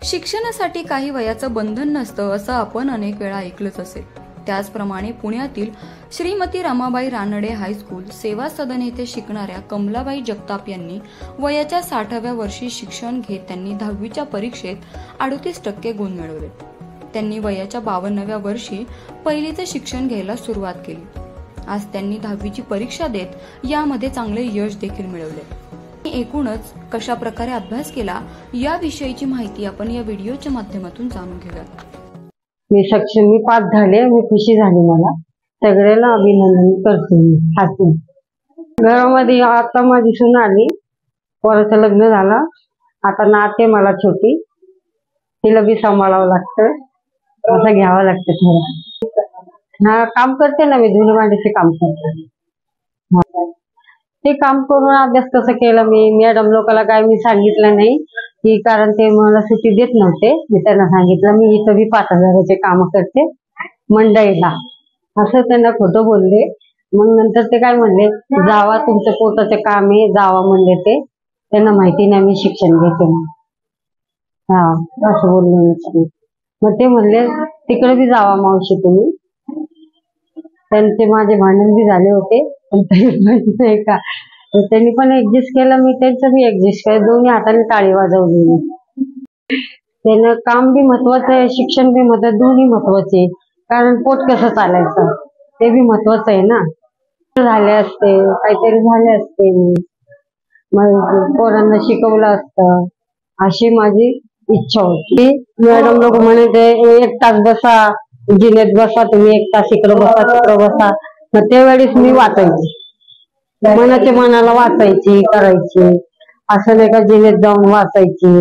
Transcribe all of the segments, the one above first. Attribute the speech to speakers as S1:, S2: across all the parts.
S1: शिक्षणासाठी काही वयाचं बंधन नसतं असं आपण अनेक वेळा ऐकलंच असेल। त्याचप्रमाणे पुण्यातील श्रीमती रमाबाई रानडे हायस्कूल सेवा सदन येथे शिकणाऱ्या कमलाबाई जगताप यांनी वयाच्या 60व्या वर्षी शिक्षण घेत त्यांनी 10वीच्या परीक्षेत 38% गुण मिळवले। त्यांनी वयाच्या 52व्या वर्षी पहिलीचं शिक्षण घ्यायला सुरुवात केली। आज त्यांनी 10वीची परीक्षा देत यामध्ये चांगले यश देखील मिळवले। एकूणच कशा प्रकारे अभ्यास केला याविषयीची माहिती आपण या व्हिडिओच्या माध्यमातून जाणून घेऊया।
S2: मी पास झाले, मी खुशी झाली। मला सगळ्याला अभिनंदन करते। हातून घरामध्ये आता माझी सून आली, पोराचं लग्न झालं, आता नाते मला छोटी, तिला बी सांभाळावं लागतं, असं घ्यावं लागतं थोडं। हा काम करते ना मी, धुणी भांडीचे काम करते। ते काम करून अभ्यास कसं केला मी, मॅडम लोकांना काय मी सांगितलं नाही की, कारण ते मला सुट्टी देत नव्हते। मी त्यांना सांगितलं मी इथं बी 5000चे काम करते मंडईला, असं त्यांना खोटं बोलले। मग नंतर ते काय म्हणले, जावा तुमचं पोटाचं काम आहे, जावा म्हणले। ते त्यांना माहिती नाही मी शिक्षण घेते म्हणून, हा असं बोलले। मग ते म्हणले तिकडे बी जावा मावशी तुम्ही। त्यांचे माझे भांडण बी झाले होते, पण नाही का त्यांनी पण ऍडजस्ट केलं, मी त्यांचं बी ऍडजस्ट केलं, दोन्ही हाताने टाळी वाजवली। त्यांना काम बी महत्वाचं आहे, शिक्षण बी महत्वाचं, दोन्ही महत्वाचे, कारण पोट कसं चालायचं ते बी महत्वाचं आहे ना। झाले असते काहीतरी झाले असते, मग पोरांना शिकवलं असतं, अशी माझी इच्छा होती। मॅडम लोक म्हणायचे 1 तास बसा जिनेत, बसा तुम्ही 1 तास इकडं बसा तिकडं बसा। मग त्यावेळेस मी वाचायची, मनाच्या मनाला वाचायची करायची, असं नाही का जिनेत जाऊन वाचायची।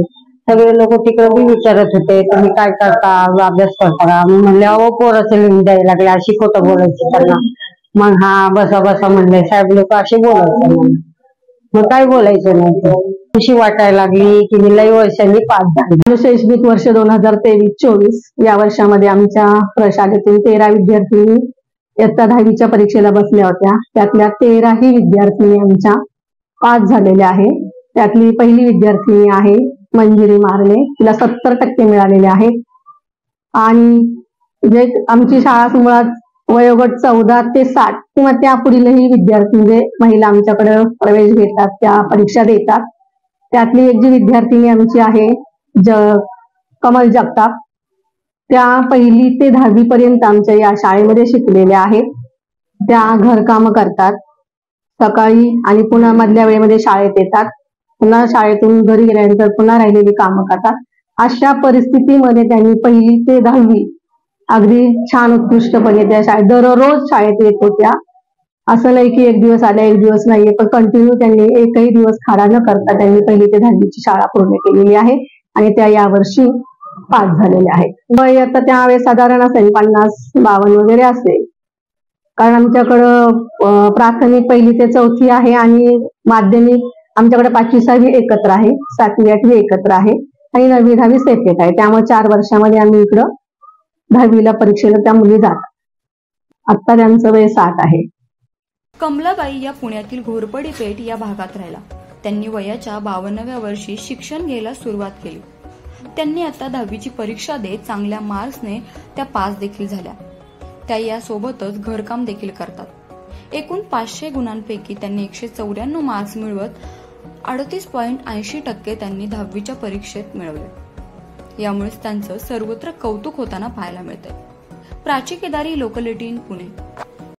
S2: सगळे लोक तिकडे बी विचारत होते तुम्ही काय करता, अभ्यास करता का? मी म्हणले अहो पोराचं लिहून द्यायला लागले, अशी खोटं बोलायची त्यांना। मग हा बसा बसा म्हणले, साहेब लोक असे बोलायचे, मग काय बोलायचं नाही। खुशी वाटायला लागली की मी लई वर्षांनी पास झाले।
S3: शैक्षणिक वर्ष 2023-24 या वर्षामध्ये आमच्या शाळेतील 13 विद्यार्थिनी इयत्ता 10वीच्या परीक्षेला बसल्या होत्या। त्यातल्या 13ही विद्यार्थिनी आमच्या पास झालेल्या आहे। त्यातली पहिली विद्यार्थिनी आहे मंजिरी मारले, तिला 70% मिळालेले आहेत। आणि जे आमची शाळा मुळात वयोगट 14 ते 60 किंवा त्या पुढीलही विद्यार्थी म्हणजे महिला आमच्याकडे प्रवेश घेतात, त्या परीक्षा देतात। त्यातली एक जी विद्यार्थिनी आमची आहे कमल जगताप, त्या 1ली ते 10वी पर्यंत आमच्या या शाळेमध्ये शिकलेल्या आहेत। त्या घरकाम करतात सकाळी आणि पुन्हा मधल्या वेळेमध्ये शाळेत येतात, पुन्हा शाळेतून घरी गेल्यानंतर पुन्हा राहिलेली कामं करतात। अशा परिस्थितीमध्ये त्यांनी 1ली ते 10वी अगदी छान उत्कृष्टपणे त्या शाळेत दररोज शाळेत येत होत्या। असं नाही की एक दिवस आल्या एक दिवस नाहीये, पण कंटिन्यू त्यांनी एकही दिवस खाडा न करता त्यांनी 1ली ते 10वीची शाळा पूर्ण केलेली आहे आणि त्या यावर्षी पास झालेल्या आहेत। वय आता त्यावेळेस साधारण असेल 50-52 वगैरे असेल, कारण आमच्याकडं प्राथमिक 1ली ते 4थी आहे आणि माध्यमिक आमच्याकडे 5वी-6वी एकत्र आहे, 7वी-8वी एकत्र आहे आणि 9वी-10वी सेपरेट आहे। त्यामुळे 4 वर्षामध्ये आम्ही इकडं 10वीला परीक्षेला त्या मुली जातात। आता त्यांचं वय 60 आहे।
S1: कमलाबाई या पुण्यातील घोरपडी पेठ या भागात राहिला। त्यांनी वयाच्या 52व्या वर्षी शिक्षण घ्यायला सुरुवात केली। त्यांनी आता 10वीची परीक्षा देत चांगल्या मार्क्सने त्या पास देखील झाल्या। त्या यासोबतच घरकाम देखील करतात। एकूण 500 गुणांपैकी त्यांनी 194 मार्क्स मिळवत 38.80% त्यांनी 10वीच्या परीक्षेत मिळवले। यामुळे त्यांचं सर्वत्र कौतुक होताना पाहायला मिळतंय। प्राची केदारी, लोकल 18 पुणे।